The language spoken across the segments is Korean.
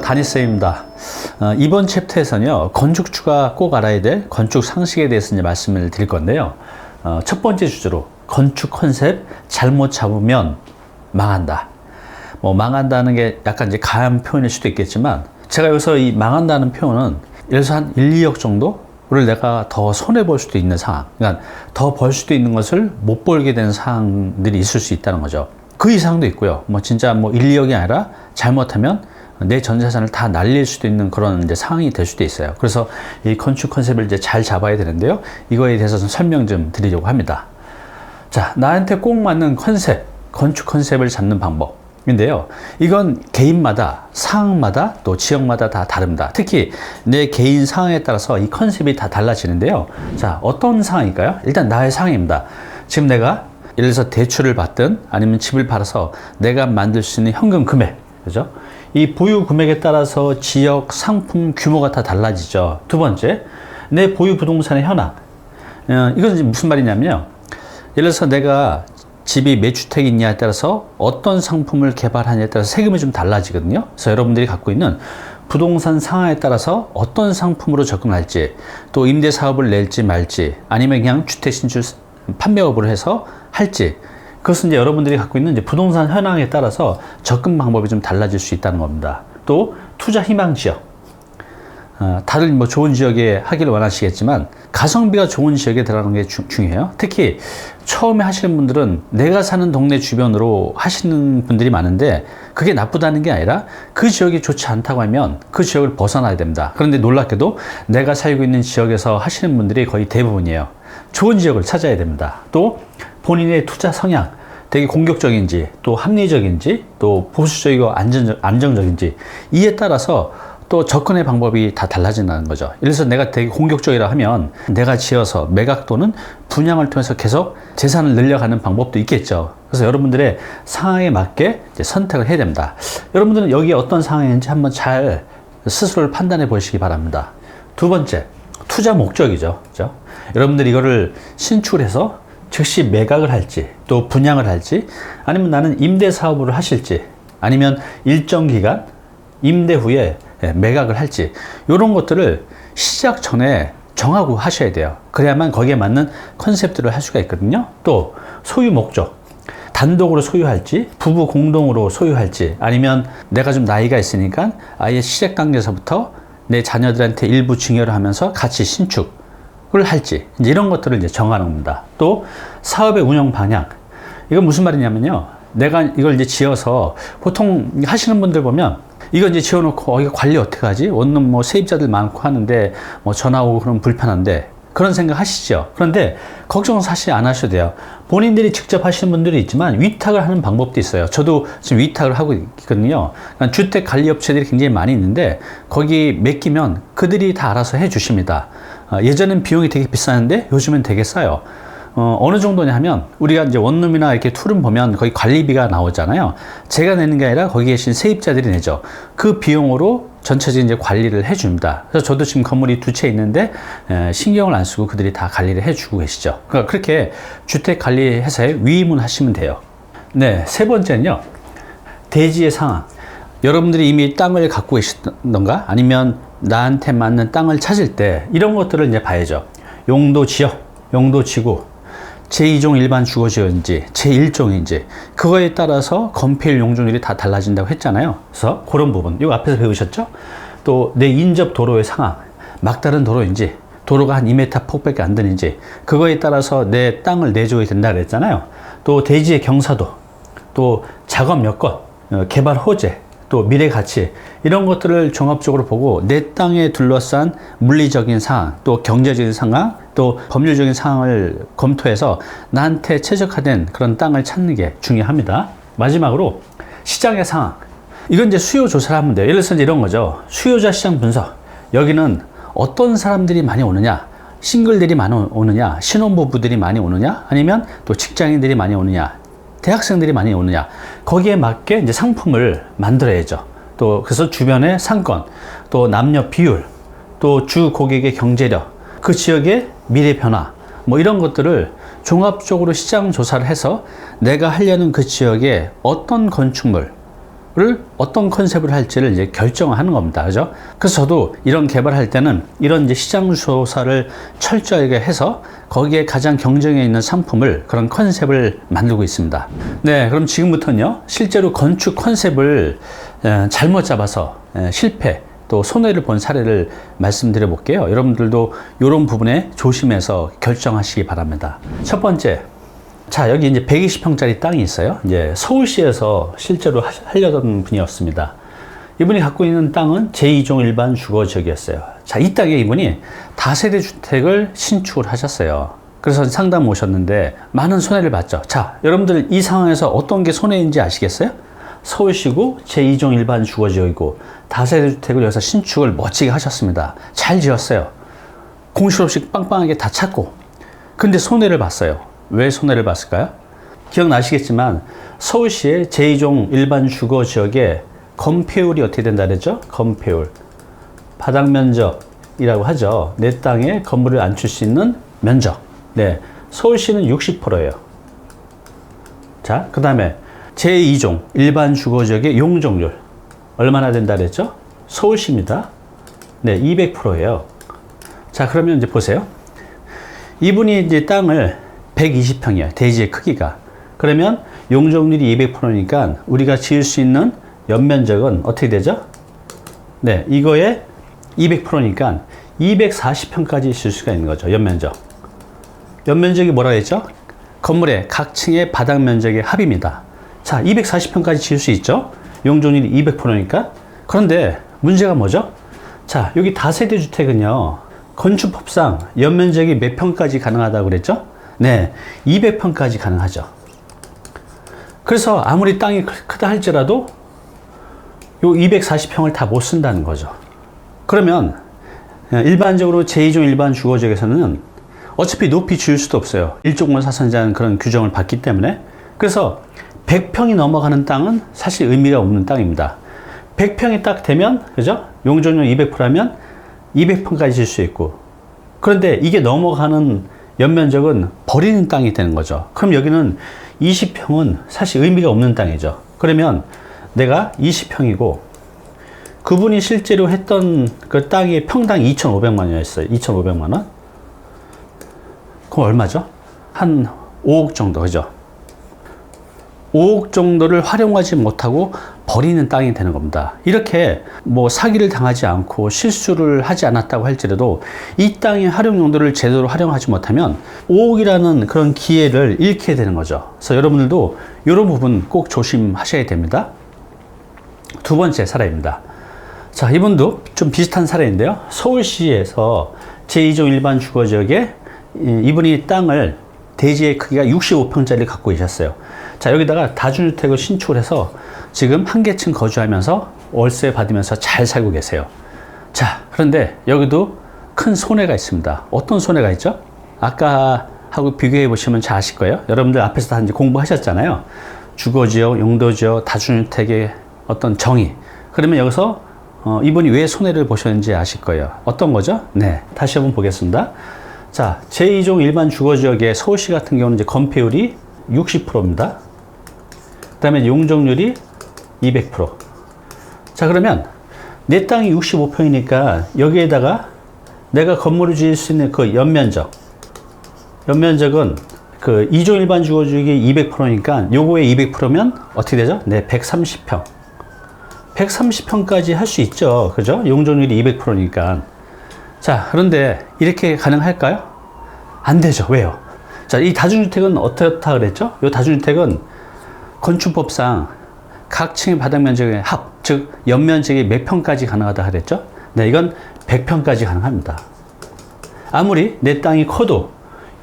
다니쌤입니다. 이번 챕터에서는요, 건축주가 꼭 알아야 될 건축 상식에 대해서 이제 말씀을 드릴 건데요. 첫 번째 주제로 건축 컨셉 잘못 잡으면 망한다. 망한다는 게 약간 이제 가한 표현일 수도 있겠지만, 제가 여기서 이 망한다는 표현은 예를 들어서 한 1, 2억 정도를 내가 더 손해볼 수도 있는 상황, 그러니까 더 벌 수도 있는 것을 못 벌게 되는 상황들이 있을 수 있다는 거죠. 그 이상도 있고요. 진짜 1, 2억이 아니라 잘못하면 내 전 재산을 다 날릴 수도 있는 그런 이제 상황이 될 수도 있어요. 그래서 이 건축 컨셉을 이제 잘 잡아야 되는데요. 이거에 대해서 좀 설명 좀 드리려고 합니다. 자, 나한테 꼭 맞는 컨셉, 건축 컨셉을 잡는 방법인데요. 이건 개인마다, 상황마다, 또 지역마다 다 다릅니다. 특히 내 개인 상황에 따라서 이 컨셉이 다 달라지는데요. 자, 어떤 상황일까요? 일단 나의 상황입니다. 지금 내가 예를 들어서 대출을 받든 아니면 집을 팔아서 내가 만들 수 있는 현금 금액, 그죠? 이 보유 금액에 따라서 지역, 상품 규모가 다 달라지죠. 두 번째, 내 보유 부동산의 현황. 이건 무슨 말이냐면요. 예를 들어서 내가 집이 몇 주택이 있냐에 따라서 어떤 상품을 개발하냐에 따라서 세금이 좀 달라지거든요. 그래서 여러분들이 갖고 있는 부동산 상황에 따라서 어떤 상품으로 접근할지, 또 임대 사업을 낼지 말지, 아니면 그냥 주택 신축 판매업으로 해서 할지, 그것은 이제 여러분들이 갖고 있는 이제 부동산 현황에 따라서 접근 방법이 좀 달라질 수 있다는 겁니다. 또 투자 희망 지역, 다들 좋은 지역에 하기를 원하시겠지만 가성비가 좋은 지역에 들어가는 게 중요해요. 특히 처음에 하시는 분들은 내가 사는 동네 주변으로 하시는 분들이 많은데, 그게 나쁘다는 게 아니라 그 지역이 좋지 않다고 하면 그 지역을 벗어나야 됩니다. 그런데 놀랍게도 내가 살고 있는 지역에서 하시는 분들이 거의 대부분이에요. 좋은 지역을 찾아야 됩니다. 또 본인의 투자 성향, 되게 공격적인지, 또 합리적인지, 또 보수적이고 안정적인지, 이에 따라서 또 접근의 방법이 다 달라진다는 거죠. 예를 들어서 내가 되게 공격적이라 하면 내가 지어서 매각 또는 분양을 통해서 계속 재산을 늘려가는 방법도 있겠죠. 그래서 여러분들의 상황에 맞게 이제 선택을 해야 됩니다. 여러분들은 여기에 어떤 상황인지 한번 잘 스스로를 판단해 보시기 바랍니다. 두 번째, 투자 목적이죠. 그죠? 여러분들이 이거를 신축을 해서 즉시 매각을 할지, 또 분양을 할지, 아니면 나는 임대 사업을 하실지, 아니면 일정 기간 임대 후에 매각을 할지, 이런 것들을 시작 전에 정하고 하셔야 돼요. 그래야만 거기에 맞는 컨셉들을 할 수가 있거든요. 또 소유 목적, 단독으로 소유할지, 부부 공동으로 소유할지, 아니면 내가 좀 나이가 있으니까 아예 시작 단계에서부터 내 자녀들한테 일부 증여를 하면서 같이 신축을 할지, 이제 이런 것들을 이제 정하는 겁니다. 또 사업의 운영 방향, 이건 무슨 말이냐면요. 내가 이걸 이제 지어서 보통 하시는 분들 보면 이거 이제 지어놓고 이거 관리 어떻게 하지? 원룸 세입자들 많고 하는데 전화 오고 그러면 불편한데, 그런 생각 하시죠? 그런데 걱정 사실 안 하셔도 돼요. 본인들이 직접 하시는 분들이 있지만 위탁을 하는 방법도 있어요. 저도 지금 위탁을 하고 있거든요. 그러니까 주택 관리 업체들이 굉장히 많이 있는데 거기 맡기면 그들이 다 알아서 해 주십니다. 예전엔 비용이 되게 비쌌는데 요즘은 되게 싸요. 어느 정도냐 하면 우리가 이제 원룸이나 이렇게 투룸 보면 거기 관리비가 나오잖아요. 제가 내는 게 아니라 거기 계신 세입자들이 내죠. 그 비용으로 전체적인 이제 관리를 해줍니다. 그래서 저도 지금 건물이 2채 있는데 신경을 안 쓰고 그들이 다 관리를 해주고 계시죠. 그러니까 그렇게 주택 관리 회사에 위임을 하시면 돼요. 네, 세 번째는요, 대지의 상황. 여러분들이 이미 땅을 갖고 계시던가 아니면 나한테 맞는 땅을 찾을 때 이런 것들을 이제 봐야죠. 용도 지역, 용도 지구, 제2종 일반 주거지역인지 제1종인지 그거에 따라서 건폐율 용적률이 다 달라진다고 했잖아요. 그래서 그런 부분, 이거 앞에서 배우셨죠? 또 내 인접 도로의 상황, 막다른 도로인지 도로가 한 2m 폭밖에 안 되는지 그거에 따라서 내 땅을 내줘야 된다 그랬잖아요. 또 대지의 경사도, 또 작업 여건, 개발 호재, 또 미래 가치, 이런 것들을 종합적으로 보고 내 땅에 둘러싼 물리적인 상황, 또 경제적인 상황, 또 법률적인 상황을 검토해서 나한테 최적화된 그런 땅을 찾는 게 중요합니다. 마지막으로 시장의 상황. 이건 이제 수요 조사를 하면 돼요. 예를 들어서 이런 거죠. 수요자 시장 분석. 여기는 어떤 사람들이 많이 오느냐, 싱글들이 많이 오느냐, 신혼부부들이 많이 오느냐, 아니면 또 직장인들이 많이 오느냐, 대학생들이 많이 오느냐, 거기에 맞게 이제 상품을 만들어야죠. 또 그래서 주변의 상권, 또 남녀 비율, 또 주 고객의 경제력, 그 지역의 미래 변화, 이런 것들을 종합적으로 시장 조사를 해서 내가 하려는 그 지역에 어떤 건축물을 어떤 컨셉을 할지를 이제 결정하는 겁니다. 그죠? 그래서 저도 이런 개발할 때는 이런 이제 시장 조사를 철저하게 해서 거기에 가장 경쟁에 있는 상품을, 그런 컨셉을 만들고 있습니다. 네, 그럼 지금부터는요, 실제로 건축 컨셉을 잘못 잡아서 실패, 또 손해를 본 사례를 말씀드려 볼게요. 여러분들도 이런 부분에 조심해서 결정하시기 바랍니다. 첫 번째, 자, 여기 이제 120평짜리 땅이 있어요. 이제 서울시에서 실제로 하려던 분이었습니다. 이분이 갖고 있는 땅은 제2종 일반 주거지역이었어요. 자, 이 땅에 이분이 다세대 주택을 신축을 하셨어요. 그래서 상담 오셨는데 많은 손해를 봤죠. 자, 여러분들 이 상황에서 어떤 게 손해인지 아시겠어요? 서울시고 제2종 일반 주거지역이고 다세대 주택을 여기서 신축을 멋지게 하셨습니다. 잘 지었어요. 공실 없이 빵빵하게 다 찾고. 근데 손해를 봤어요. 왜 손해를 봤을까요? 기억나시겠지만 서울시의 제2종 일반 주거지역의 건폐율이 어떻게 된다 그랬죠? 건폐율. 바닥 면적이라고 하죠. 내 땅에 건물을 앉힐 수 있는 면적. 네, 서울시는 60%예요. 자, 그 다음에 제2종 일반 주거지역의 용적률 얼마나 된다 그랬죠? 서울시입니다. 네, 200%예요. 자, 그러면 이제 보세요. 이분이 이제 땅을 120평이에요. 대지의 크기가. 그러면 용적률이 200%니까 우리가 지을 수 있는 연면적은 어떻게 되죠? 네, 이거에 200%니까 240평까지 지을 수가 있는 거죠. 연면적. 연면적이 뭐라고 했죠? 건물의 각 층의 바닥 면적의 합입니다. 자, 240평까지 지을 수 있죠? 용적률이 200%니까. 그런데 문제가 뭐죠? 자, 여기 다세대 주택은요, 건축법상 연면적이 몇 평까지 가능하다고 그랬죠? 네, 200평까지 가능하죠. 그래서 아무리 땅이 크다 할지라도 요 240평을 다 못 쓴다는 거죠. 그러면 일반적으로 제2종 일반 주거지역에서는 어차피 높이 지을 수도 없어요. 일종권 사선제한 그런 규정을 받기 때문에. 그래서 100평이 넘어가는 땅은 사실 의미가 없는 땅입니다. 100평이 딱 되면, 그죠? 용적률 200%라면 200평까지 질 수 있고. 그런데 이게 넘어가는 연면적은 버리는 땅이 되는 거죠. 그럼 여기는 20평은 사실 의미가 없는 땅이죠. 그러면 내가 20평이고 그분이 실제로 했던 그 땅이 평당 2,500만 원이었어요. 2,500만 원. 그럼 얼마죠? 한 5억 정도, 그죠? 5억 정도를 활용하지 못하고 버리는 땅이 되는 겁니다. 이렇게 뭐 사기를 당하지 않고 실수를 하지 않았다고 할지라도 이 땅의 활용 용도를 제대로 활용하지 못하면 5억이라는 그런 기회를 잃게 되는 거죠. 그래서 여러분들도 이런 부분 꼭 조심하셔야 됩니다. 두 번째 사례입니다. 자, 이분도 좀 비슷한 사례인데요. 서울시에서 제2종 일반 주거지역에 이분이 땅을 대지의 크기가 65평짜리를 갖고 계셨어요. 자, 여기다가 다중주택을 신축을 해서 지금 한 개층 거주하면서 월세 받으면서 잘 살고 계세요. 자, 그런데 여기도 큰 손해가 있습니다. 어떤 손해가 있죠? 아까 하고 비교해 보시면 잘 아실 거예요. 여러분들 앞에서 다 이제 공부하셨잖아요. 주거지역, 용도지역, 다중주택의 어떤 정의. 그러면 여기서 이분이 왜 손해를 보셨는지 아실 거예요. 어떤 거죠? 네, 다시 한번 보겠습니다. 자, 제2종 일반 주거지역의 서울시 같은 경우는 이제 건폐율이 60%입니다. 그 다음에 용적률이 200%. 자, 그러면 내 땅이 65평이니까 여기에다가 내가 건물을 지을 수 있는 그 연면적은 그 2종 일반 주거지역이 200%니까 요거에 200%면 어떻게 되죠? 네, 130평. 130평까지 할 수 있죠. 그죠? 용적률이 200%니까. 자, 그런데 이렇게 가능할까요? 안 되죠. 왜요? 자, 이 다중주택은 어떻다 그랬죠? 이 다중주택은 건축법상 각 층의 바닥 면적의 합, 즉 연면적이 몇 평까지 가능하다 그랬죠? 네, 이건 100평까지 가능합니다. 아무리 내 땅이 커도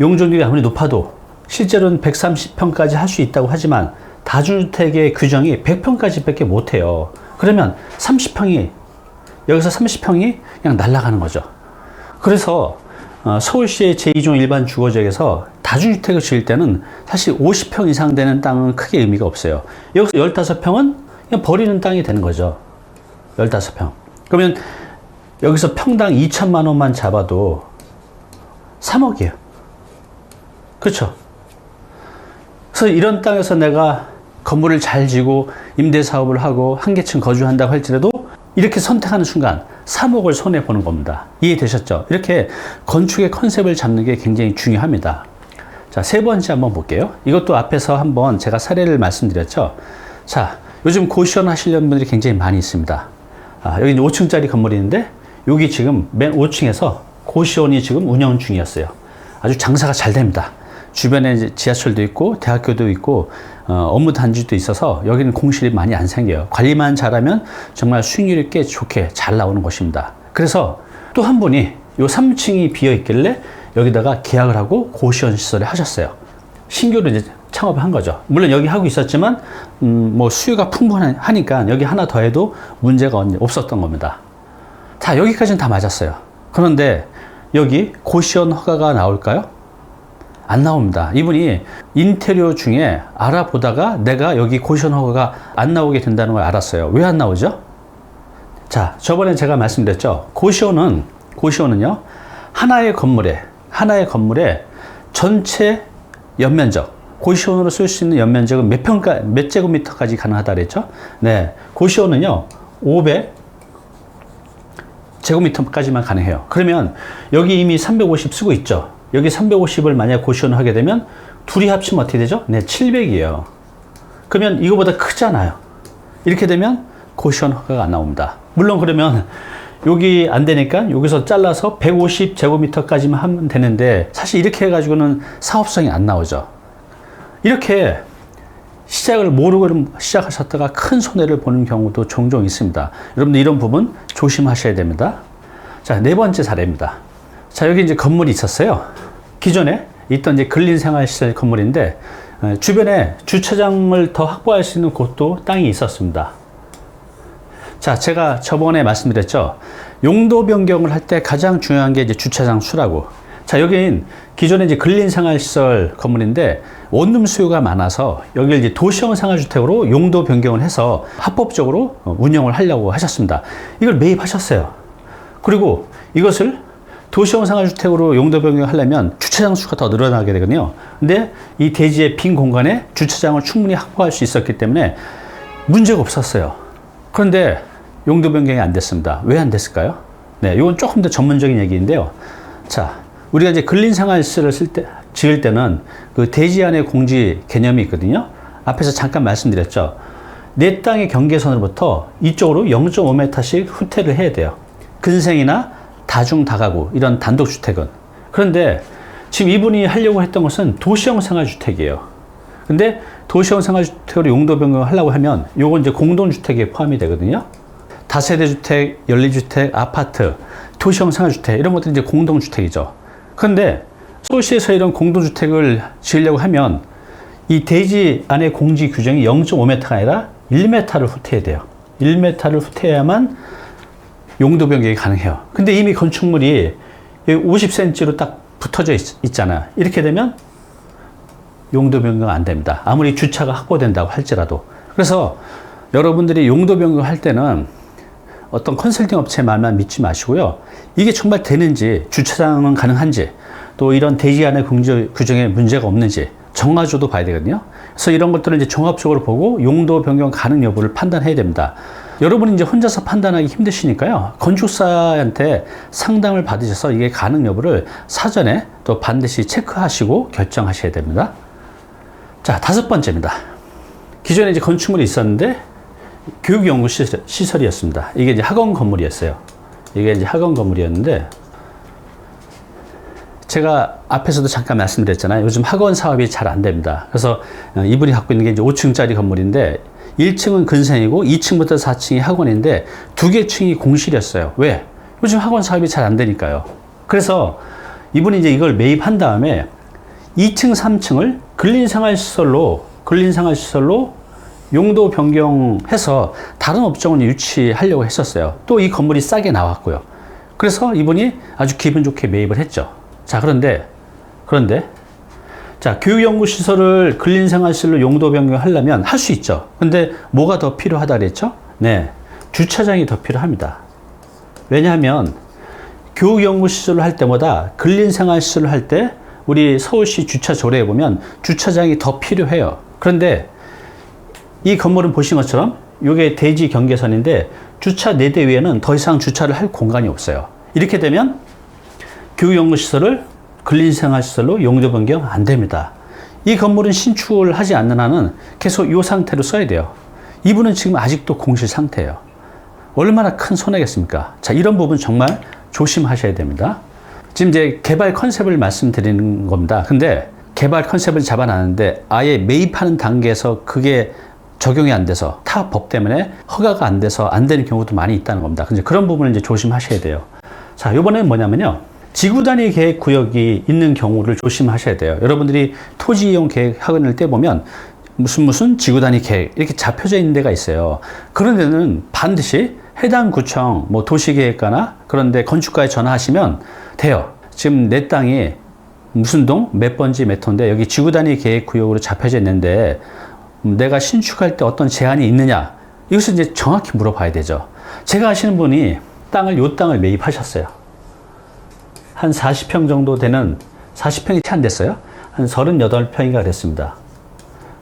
용적률이 아무리 높아도 실제로는 130평까지 할 수 있다고 하지만 다중주택의 규정이 100평까지 밖에 못해요. 그러면 30평이 여기서 30평이 그냥 날아가는 거죠. 그래서 서울시의 제2종 일반 주거지역에서 다중주택을 지을 때는 사실 50평 이상 되는 땅은 크게 의미가 없어요. 여기서 15평은 그냥 버리는 땅이 되는 거죠. 15평. 그러면 여기서 평당 2천만 원만 잡아도 3억이에요. 그렇죠? 그래서 이런 땅에서 내가 건물을 잘 지고 임대사업을 하고 한 개층 거주한다고 할지라도 이렇게 선택하는 순간 3억을 손해보는 겁니다. 이해되셨죠? 이렇게 건축의 컨셉을 잡는 게 굉장히 중요합니다. 자, 세 번째 한번 볼게요. 이것도 앞에서 한번 제가 사례를 말씀드렸죠. 자, 요즘 고시원 하시려는 분들이 굉장히 많이 있습니다. 여기 5층짜리 건물이 있는데 여기 지금 맨 5층에서 고시원이 지금 운영 중이었어요. 아주 장사가 잘 됩니다. 주변에 이제 지하철도 있고 대학교도 있고 업무 단지도 있어서 여기는 공실이 많이 안 생겨요. 관리만 잘하면 정말 수익률이 꽤 좋게 잘 나오는 곳입니다. 그래서 또 한 분이 요 3층이 비어 있길래 여기다가 계약을 하고 고시원 시설을 하셨어요. 신규로 이제 창업을 한 거죠. 물론 여기 하고 있었지만 뭐 수요가 풍부하니까 여기 하나 더 해도 문제가 없었던 겁니다. 자, 여기까지는 다 맞았어요. 그런데 여기 고시원 허가가 나올까요? 안 나옵니다. 이분이 인테리어 중에 알아보다가 내가 여기 고시원 허가가 안 나오게 된다는 걸 알았어요. 왜 안 나오죠? 자, 저번에 제가 말씀드렸죠. 고시원은요, 하나의 건물에 전체 연면적, 고시원으로 쓸 수 있는 연면적은 몇 제곱미터까지 가능하다 그랬죠? 네. 고시원은요, 500 제곱미터까지만 가능해요. 그러면 여기 이미 350 쓰고 있죠? 여기 350을 만약 고시원을 하게 되면 둘이 합치면 어떻게 되죠? 네, 700이에요. 그러면 이거보다 크잖아요. 이렇게 되면 고시원 허가가 안 나옵니다. 물론 그러면 여기 안 되니까 여기서 잘라서 150 제곱미터까지만 하면 되는데 사실 이렇게 해가지고는 사업성이 안 나오죠. 이렇게 시작을 모르고 시작하셨다가 큰 손해를 보는 경우도 종종 있습니다. 여러분들 이런 부분 조심하셔야 됩니다. 자, 네 번째 사례입니다. 자, 여기 이제 건물이 있었어요. 기존에 있던 이제 근린생활시설 건물인데 주변에 주차장을 더 확보할 수 있는 곳도 땅이 있었습니다. 자, 제가 저번에 말씀드렸죠. 용도 변경을 할 때 가장 중요한 게 이제 주차장 수라고. 자, 여긴 기존에 이제 근린생활시설 건물인데 원룸 수요가 많아서 여기를 이제 도시형 생활주택으로 용도 변경을 해서 합법적으로 운영을 하려고 하셨습니다. 이걸 매입하셨어요. 그리고 이것을 도시형 생활주택으로 용도 변경을 하려면 주차장 수가 더 늘어나게 되거든요. 근데 이 대지의 빈 공간에 주차장을 충분히 확보할 수 있었기 때문에 문제가 없었어요. 그런데 용도 변경이 안 됐습니다. 왜 안 됐을까요? 네, 이건 조금 더 전문적인 얘기인데요. 자, 우리가 이제 근린생활시설을 지을 때는 그 대지 안의 공지 개념이 있거든요. 앞에서 잠깐 말씀드렸죠. 내 땅의 경계선으로부터 이쪽으로 0.5m씩 후퇴를 해야 돼요. 근생이나 다중 다가구 이런 단독주택은. 그런데 지금 이분이 하려고 했던 것은 도시형 생활주택이에요. 근데 도시형 생활주택으로 용도 변경을 하려고 하면 요건 이제 공동주택에 포함이 되거든요. 다세대 주택, 연립주택, 아파트, 도시형 생활주택 이런 것들이 이제 공동주택이죠. 그런데 서울시에서 이런 공동주택을 지으려고 하면 이 대지 안의 공지 규정이 0.5m가 아니라 1m를 후퇴해야 돼요. 1m를 후퇴해야만 용도 변경이 가능해요. 근데 이미 건축물이 50cm로 딱 붙어져 있잖아요. 이렇게 되면 용도 변경 안 됩니다. 아무리 주차가 확보된다고 할지라도. 그래서 여러분들이 용도 변경할 때는 어떤 컨설팅 업체 말만 믿지 마시고요. 이게 정말 되는지, 주차장은 가능한지, 또 이런 대지 안의 공지 규정에 문제가 없는지 정화조도 봐야 되거든요. 그래서 이런 것들을 이제 종합적으로 보고 용도 변경 가능 여부를 판단해야 됩니다. 여러분이 이제 혼자서 판단하기 힘드시니까요. 건축사한테 상담을 받으셔서 이게 가능 여부를 사전에 또 반드시 체크하시고 결정하셔야 됩니다. 자, 다섯 번째입니다. 기존에 이제 건축물이 있었는데 교육연구 시설이었습니다. 이게 이제 학원 건물이었어요. 이게 이제 학원 건물이었는데 제가 앞에서도 잠깐 말씀드렸잖아요. 요즘 학원 사업이 잘 안 됩니다. 그래서 이분이 갖고 있는 게 이제 5층짜리 건물인데 1층은 근생이고 2층부터 4층이 학원인데 두 개 층이 공실이었어요. 왜? 요즘 학원 사업이 잘 안 되니까요. 그래서 이분이 이제 이걸 매입한 다음에 2층, 3층을 근린생활시설로 용도 변경해서 다른 업종을 유치하려고 했었어요. 또 이 건물이 싸게 나왔고요. 그래서 이분이 아주 기분 좋게 매입을 했죠. 자, 그런데 자, 교육연구시설을 근린생활시설로 용도 변경하려면 할 수 있죠. 근데 뭐가 더 필요하다 그랬죠? 네, 주차장이 더 필요합니다. 왜냐하면 교육연구시설을 할 때보다 근린생활시설을 할 때 우리 서울시 주차 조례에 보면 주차장이 더 필요해요. 그런데 이 건물은 보신 것처럼 이게 대지 경계선인데 주차 4대 위에는 더 이상 주차를 할 공간이 없어요. 이렇게 되면 교육연구시설을 근린생활시설로 용도 변경 안 됩니다. 이 건물은 신축을 하지 않는 한은 계속 이 상태로 써야 돼요. 이분은 지금 아직도 공실 상태예요. 얼마나 큰 손해겠습니까? 자, 이런 부분 정말 조심하셔야 됩니다. 지금 이제 개발 컨셉을 말씀드리는 겁니다. 근데 개발 컨셉을 잡아놨는데 아예 매입하는 단계에서 그게 적용이 안 돼서 타 법 때문에 허가가 안 돼서 안 되는 경우도 많이 있다는 겁니다. 근데 그런 부분을 이제 조심하셔야 돼요. 자, 이번에는 뭐냐면요. 지구 단위 계획 구역이 있는 경우를 조심하셔야 돼요. 여러분들이 토지 이용 계획 학원을 떼보면 무슨 지구 단위 계획 이렇게 잡혀져 있는 데가 있어요. 그런 데는 반드시 해당 구청, 뭐 도시계획과나 그런데 건축가에 전화하시면 돼요. 지금 내 땅이 무슨 동, 몇 번지 몇 호인데 여기 지구 단위 계획 구역으로 잡혀져 있는데 내가 신축할 때 어떤 제한이 있느냐? 이것을 이제 정확히 물어봐야 되죠. 제가 아시는 분이 요 땅을 매입하셨어요. 한 40평 정도 되는, 40평이 채 안 됐어요. 한 38평인가 됐습니다.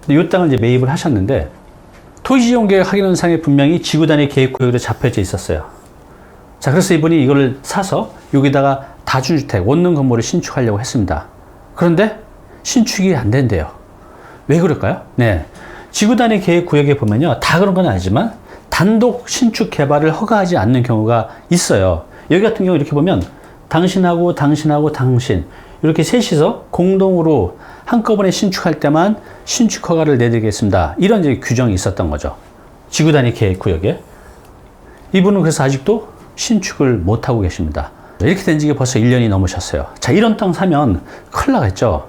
근데 이 땅을 이제 매입을 하셨는데 토지이용계획 확인원상에 분명히 지구 단위 계획 구역으로 잡혀져 있었어요. 자, 그래서 이분이 이걸 사서 여기다가 다주택, 원룸 건물을 신축하려고 했습니다. 그런데 신축이 안 된대요. 왜 그럴까요? 네. 지구 단위 계획 구역에 보면요. 다 그런 건 아니지만 단독 신축 개발을 허가하지 않는 경우가 있어요. 여기 같은 경우 이렇게 보면 당신하고 당신 이렇게 셋이서 공동으로 한꺼번에 신축할 때만 신축 허가를 내드리겠습니다. 이런 이제 규정이 있었던 거죠. 지구 단위 계획 구역에. 이분은 그래서 아직도 신축을 못하고 계십니다. 이렇게 된 지가 벌써 1년이 넘으셨어요. 자, 이런 땅 사면 큰일 나겠죠.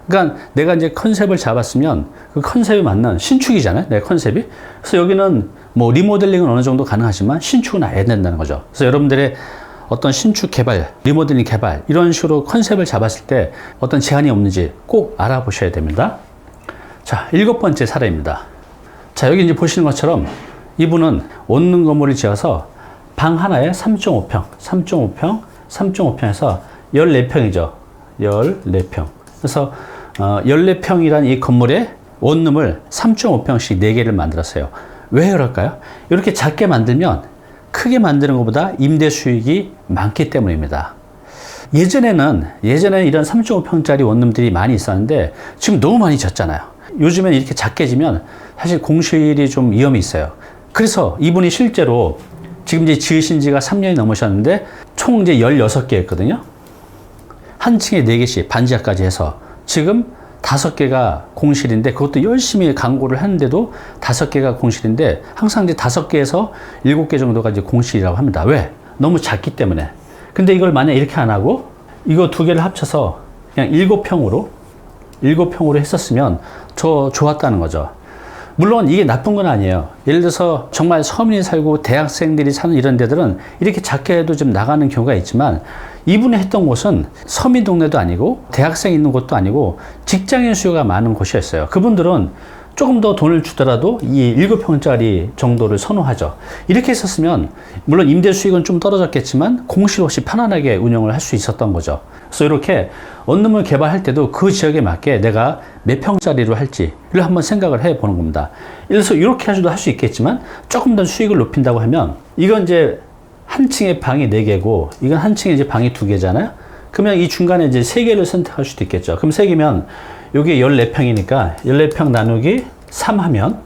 그러니까 내가 이제 컨셉을 잡았으면 그 컨셉에 맞는 신축이잖아요. 내 컨셉이. 그래서 여기는 뭐 리모델링은 어느 정도 가능하지만 신축은 아예 된다는 거죠. 그래서 여러분들의 어떤 신축 개발, 리모델링 개발 이런 식으로 컨셉을 잡았을 때 어떤 제한이 없는지 꼭 알아보셔야 됩니다. 자, 7번째 사례입니다. 자, 여기 이제 보시는 것처럼 이분은 원룸 건물을 지어서 방 하나에 3.5평에서 14평이죠. 14평. 그래서 14평이란 이 건물에 원룸을 3.5평씩 4개를 만들었어요. 왜 그럴까요? 이렇게 작게 만들면 크게 만드는 것보다 임대 수익이 많기 때문입니다. 예전에는 이런 3.5평짜리 원룸들이 많이 있었는데 지금 너무 많이 졌잖아요. 요즘엔 이렇게 작게 지면 사실 공실이 좀 위험이 있어요. 그래서 이분이 실제로 지금 이제 지으신 지가 3년이 넘으셨는데 총 이제 16개였거든요. 한 층에 4개씩 반지하까지 해서 지금 5개가 공실인데 그것도 열심히 광고를 하는데도 5개가 공실인데 항상 이제 5개에서 7개 정도가 이제 공실이라고 합니다. 왜? 너무 작기 때문에. 근데 이걸 만약 이렇게 안 하고 이거 2개를 합쳐서 그냥 7평으로 했었으면 더 좋았다는 거죠. 물론 이게 나쁜 건 아니에요. 예를 들어서 정말 서민이 살고 대학생들이 사는 이런 데들은 이렇게 작게 해도 좀 나가는 경우가 있지만 이분이 했던 곳은 서민 동네도 아니고 대학생 있는 곳도 아니고 직장인 수요가 많은 곳이었어요. 그분들은 조금 더 돈을 주더라도 이 7평짜리 정도를 선호하죠. 이렇게 했었으면 물론 임대 수익은 좀 떨어졌겠지만 공실 없이 편안하게 운영을 할 수 있었던 거죠. 그래서 이렇게 원룸을 개발할 때도 그 지역에 맞게 내가 몇 평짜리로 할지를 한번 생각을 해 보는 겁니다. 예를 들어서 이렇게 해서도 할 수 있겠지만 조금 더 수익을 높인다고 하면 이건 이제 한 층에 방이 4개고 이건 한 층에 이제 방이 2개잖아요. 그러면 이 중간에 이제 3개를 선택할 수도 있겠죠. 그럼 3개면 여기 14평이니까 14평 나누기 3 하면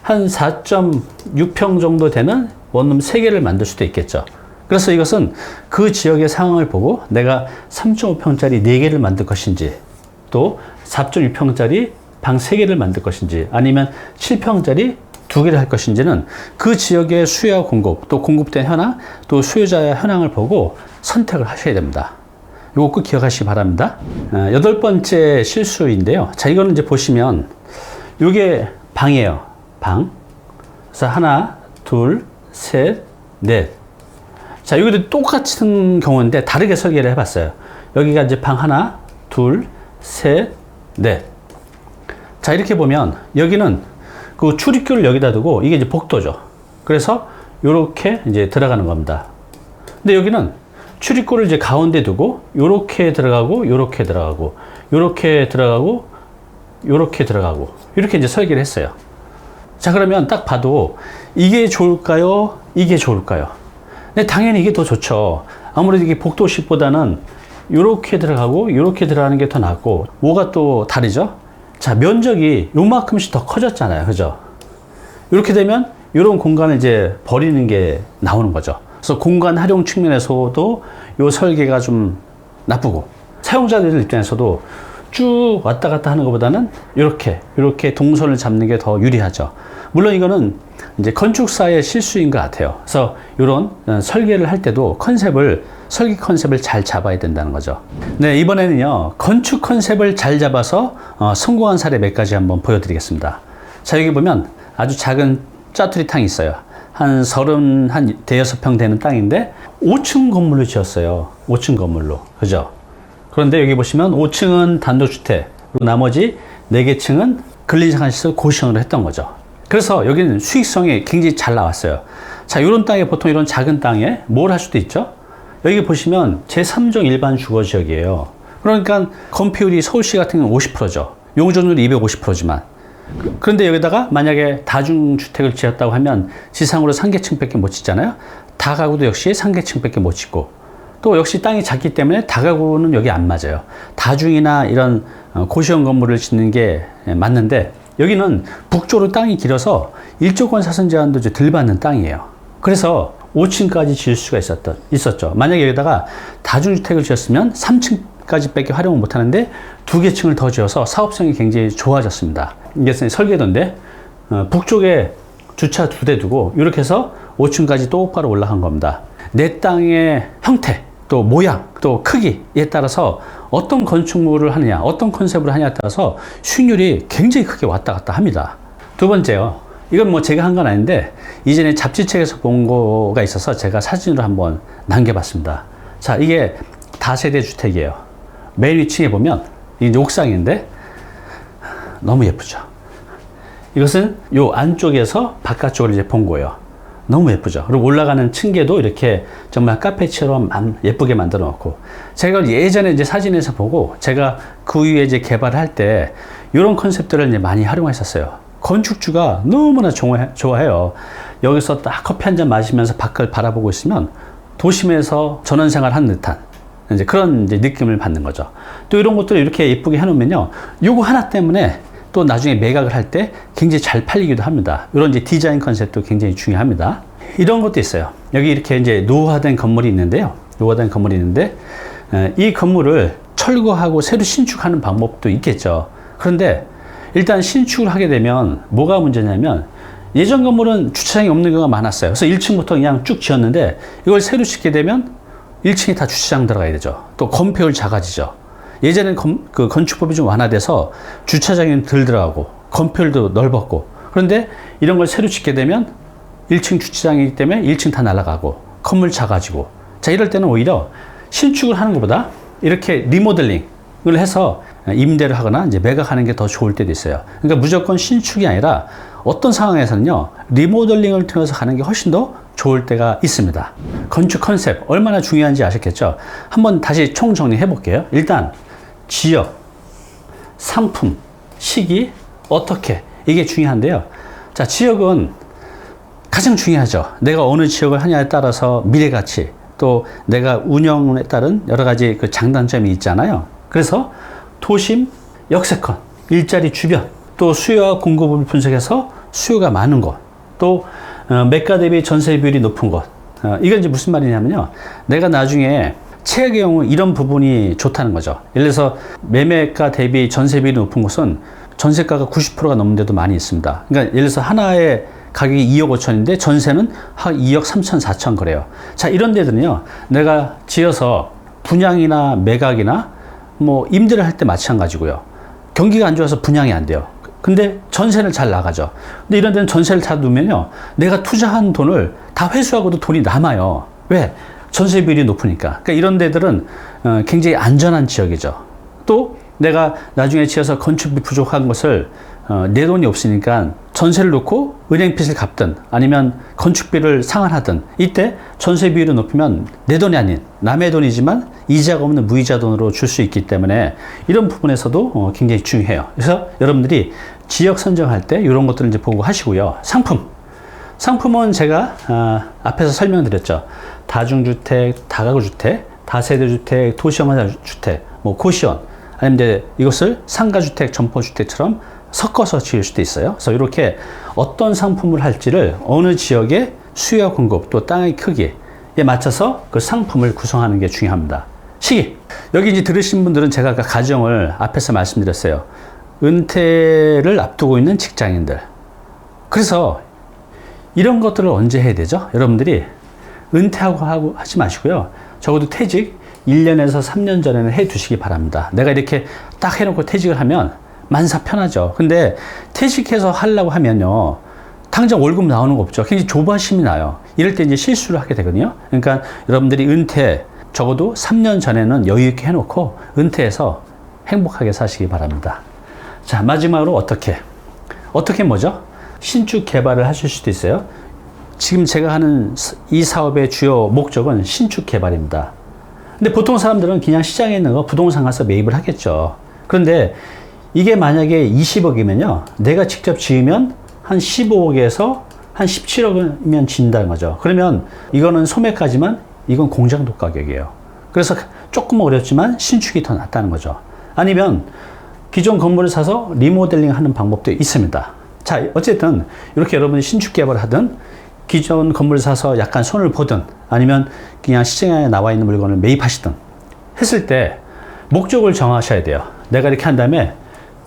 한 4.6평 정도 되는 원룸 3개를 만들 수도 있겠죠. 그래서 이것은 그 지역의 상황을 보고 내가 3.5평짜리 4개를 만들 것인지 또 4.6평짜리 방 3개를 만들 것인지 아니면 7평짜리 2개를 할 것인지는 그 지역의 수요와 공급 또 공급된 현황 또 수요자의 현황을 보고 선택을 하셔야 됩니다. 요거 꼭 기억하시기 바랍니다. 8번째 실수인데요. 자, 이거는 이제 보시면 요게 방이에요. 방. 그래서 하나, 둘, 셋, 넷. 자, 여기도 똑같은 경우인데 다르게 설계를 해봤어요. 여기가 이제 방 하나, 둘, 셋, 넷. 자, 이렇게 보면 여기는 그 출입구를 여기다 두고 이게 이제 복도죠. 그래서 요렇게 이제 들어가는 겁니다. 근데 여기는 출입구를 이제 가운데 두고 요렇게 들어가고 요렇게 들어가고 요렇게 들어가고 요렇게 들어가고 이렇게 이제 설계를 했어요. 자, 그러면 딱 봐도 이게 좋을까요? 이게 좋을까요? 근데 당연히 이게 더 좋죠. 아무래도 이게 복도식보다는 이렇게 들어가고 이렇게 들어가는 게 더 낫고, 뭐가 또 다르죠? 자, 면적이 요만큼씩 더 커졌잖아요. 그죠? 이렇게 되면 이런 공간을 이제 버리는 게 나오는 거죠. 그래서 공간 활용 측면에서도 요 설계가 좀 나쁘고, 사용자들 입장에서도 쭉 왔다 갔다 하는 것보다는 이렇게 동선을 잡는 게 더 유리하죠. 물론 이거는 이제 건축사의 실수인 것 같아요. 그래서 이런 설계를 할 때도 설계 컨셉을 잘 잡아야 된다는 거죠. 네, 이번에는요, 건축 컨셉을 잘 잡아서 성공한 사례 몇 가지 한번 보여드리겠습니다. 자, 여기 보면 아주 작은 짜투리탕이 있어요. 한 대여섯 평 되는 땅인데 5층 건물로 지었어요. 5층 건물로. 그죠? 그런데 여기 보시면 5층은 단독주택, 그리고 나머지 4개 층은 근린생활시설 고시원으로 했던 거죠. 그래서 여기는 수익성이 굉장히 잘 나왔어요. 자, 이런 땅에, 보통 이런 작은 땅에 뭘 할 수도 있죠? 여기 보시면 제3종 일반 주거지역이에요. 그러니까 건폐율이 서울시 같은 경우는 50%죠. 용적률이 250%지만. 그런데 여기다가 만약에 다중주택을 지었다고 하면 지상으로 3계층밖에 못 짓잖아요. 다가구도 역시 3계층밖에 못 짓고, 또 역시 땅이 작기 때문에 다가구는 여기 안 맞아요. 다중이나 이런 고시원 건물을 짓는 게 맞는데, 여기는 북쪽으로 땅이 길어서 일조권 사선 제한도 덜 받는 땅이에요. 그래서 5층까지 지을 수가 있었죠. 만약에 여기다가 다중주택을 지었으면 3층까지 밖에 활용을 못 하는데 2개 층을 더 지어서 사업성이 굉장히 좋아졌습니다. 이게 설계도인데, 북쪽에 주차 2대 두고 이렇게 해서 5층까지 똑바로 올라간 겁니다. 내 땅의 형태, 또 모양, 또 크기에 따라서 어떤 건축물을 하느냐, 어떤 컨셉을 하냐에 따라서 수익률이 굉장히 크게 왔다 갔다 합니다. 두 번째요. 이건 뭐 제가 한 건 아닌데 이전에 잡지책에서 본 거가 있어서 제가 사진으로 한번 남겨봤습니다. 자, 이게 다세대 주택이에요. 맨 위층에 보면 이게 옥상인데 너무 예쁘죠. 이것은 요 안쪽에서 바깥쪽을 이제 본 거예요. 너무 예쁘죠. 그리고 올라가는 층계도 이렇게 정말 카페처럼 예쁘게 만들어 놓고, 제가 예전에 이제 사진에서 보고 제가 그 위에 이제 개발할 때 이런 컨셉들을 이제 많이 활용했었어요. 건축주가 너무나 좋아해요. 여기서 딱 커피 한 잔 마시면서 밖을 바라보고 있으면 도심에서 전원생활 한 듯한 이제 그런 이제 느낌을 받는 거죠. 또 이런 것들을 이렇게 예쁘게 해놓으면요, 요거 하나 때문에 또 나중에 매각을 할 때 굉장히 잘 팔리기도 합니다. 이런 이제 디자인 컨셉도 굉장히 중요합니다. 이런 것도 있어요. 여기 이렇게 이제 노후화된 건물이 있는데요. 이 건물을 철거하고 새로 신축하는 방법도 있겠죠. 그런데 일단 신축을 하게 되면 뭐가 문제냐면, 예전 건물은 주차장이 없는 경우가 많았어요. 그래서 1층부터 그냥 쭉 지었는데 이걸 새로 짓게 되면 1층에 다 주차장 들어가야 되죠. 또 건폐율 작아지죠. 예전에는 그 건축법이 좀 완화돼서 주차장이 덜 들어가고 건폐율도 넓었고, 그런데 이런 걸 새로 짓게 되면 1층 주차장이기 때문에 1층 다 날아가고 건물 작아지고, 자, 이럴 때는 오히려 신축을 하는 것보다 이렇게 리모델링을 해서 임대를 하거나 이제 매각하는 게 더 좋을 때도 있어요. 그러니까 무조건 신축이 아니라 어떤 상황에서는요, 리모델링을 통해서 가는 게 훨씬 더 좋을 때가 있습니다. 건축 컨셉 얼마나 중요한지 아셨겠죠? 한번 다시 총정리해 볼게요. 일단 지역, 상품, 시기, 어떻게, 이게 중요한데요. 자, 지역은 가장 중요하죠. 내가 어느 지역을 하냐에 따라서 미래가치, 또 내가 운영에 따른 여러 가지 그 장단점이 있잖아요. 그래서 도심, 역세권, 일자리 주변, 또 수요와 공급을 분석해서 수요가 많은 곳, 또 매가 대비 전세 비율이 높은 곳. 이건 이제 무슨 말이냐면요, 내가 나중에 최악의 경우 이런 부분이 좋다는 거죠. 예를 들어서 매매가 대비 전세 비율이 높은 곳은 전세가가 90%가 넘는 데도 많이 있습니다. 그러니까 예를 들어서 하나의 가격이 2억 5천인데 전세는 한 2억 3천 4천 그래요. 자, 이런 데들은요, 내가 지어서 분양이나 매각이나 뭐 임대를 할 때 마찬가지고요. 경기가 안 좋아서 분양이 안 돼요. 근데 전세는 잘 나가죠. 근데 이런 데는 전세를 다 두면요, 내가 투자한 돈을 다 회수하고도 돈이 남아요. 왜? 전세 비율이 높으니까. 그러니까 이런 데들은 굉장히 안전한 지역이죠. 또 내가 나중에 지어서 건축비 부족한 것을 내 돈이 없으니까 전세를 놓고 은행빚을 갚든 아니면 건축비를 상환하든, 이때 전세 비율을 높이면 내 돈이 아닌 남의 돈이지만 이자가 없는 무이자 돈으로 줄 수 있기 때문에 이런 부분에서도 굉장히 중요해요. 그래서 여러분들이 지역 선정할 때 이런 것들을 이제 보고 하시고요. 상품은 제가 앞에서 설명드렸죠. 다중주택, 다가구주택, 다세대주택, 도시업하자주택, 뭐 고시원, 아니면 이제 이것을 상가주택, 점포주택처럼 섞어서 지을 수도 있어요. 그래서 이렇게 어떤 상품을 할지를 어느 지역의 수요 공급 또 땅의 크기에 맞춰서 그 상품을 구성하는 게 중요합니다. 시기. 여기 이제 들으신 분들은 제가 아까 가정을 앞에서 말씀드렸어요. 은퇴를 앞두고 있는 직장인들. 그래서 이런 것들을 언제 해야 되죠? 여러분들이 은퇴하고 하지 마시고요. 적어도 퇴직 1년에서 3년 전에는 해 두시기 바랍니다. 내가 이렇게 딱 해놓고 퇴직을 하면 만사 편하죠. 근데 퇴직해서 하려고 하면요. 당장 월급 나오는 거 없죠. 굉장히 조바심이 나요. 이럴 때 이제 실수를 하게 되거든요. 그러니까 여러분들이 은퇴 적어도 3년 전에는 여유 있게 해놓고 은퇴해서 행복하게 사시기 바랍니다. 자, 마지막으로 어떻게 뭐죠? 신축 개발을 하실 수도 있어요. 지금 제가 하는 이 사업의 주요 목적은 신축 개발입니다. 근데 보통 사람들은 그냥 시장에 있는 거 부동산 가서 매입을 하겠죠. 그런데 이게 만약에 20억이면요. 내가 직접 지으면 한 15억에서 한 17억이면 진다는 거죠. 그러면 이거는 소매가지만 이건 공장도 가격이에요. 그래서 조금 어렵지만 신축이 더 낫다는 거죠. 아니면 기존 건물을 사서 리모델링 하는 방법도 있습니다. 자, 어쨌든 이렇게 여러분이 신축 개발을 하든 기존 건물을 사서 약간 손을 보든 아니면 그냥 시장에 나와 있는 물건을 매입하시든 했을 때 목적을 정하셔야 돼요. 내가 이렇게 한 다음에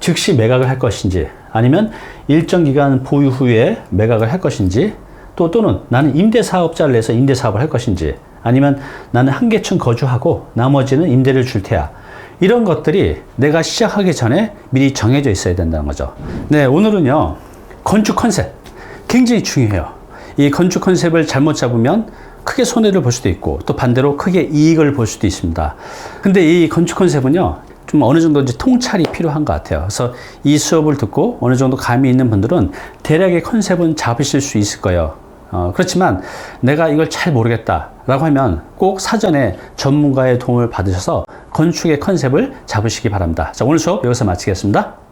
즉시 매각을 할 것인지 아니면 일정 기간 보유 후에 매각을 할 것인지 또는 나는 임대사업자를 내서 임대사업을 할 것인지 아니면 나는 한 개층 거주하고 나머지는 임대를 줄 테야. 이런 것들이 내가 시작하기 전에 미리 정해져 있어야 된다는 거죠. 네, 오늘은요. 건축 컨셉 굉장히 중요해요. 이 건축 컨셉을 잘못 잡으면 크게 손해를 볼 수도 있고 또 반대로 크게 이익을 볼 수도 있습니다. 근데 이 건축 컨셉은요. 좀 어느 정도 이제 통찰이 필요한 것 같아요. 그래서 이 수업을 듣고 어느 정도 감이 있는 분들은 대략의 컨셉은 잡으실 수 있을 거예요. 그렇지만 내가 이걸 잘 모르겠다라고 하면 꼭 사전에 전문가의 도움을 받으셔서 건축의 컨셉을 잡으시기 바랍니다. 자, 오늘 수업 여기서 마치겠습니다.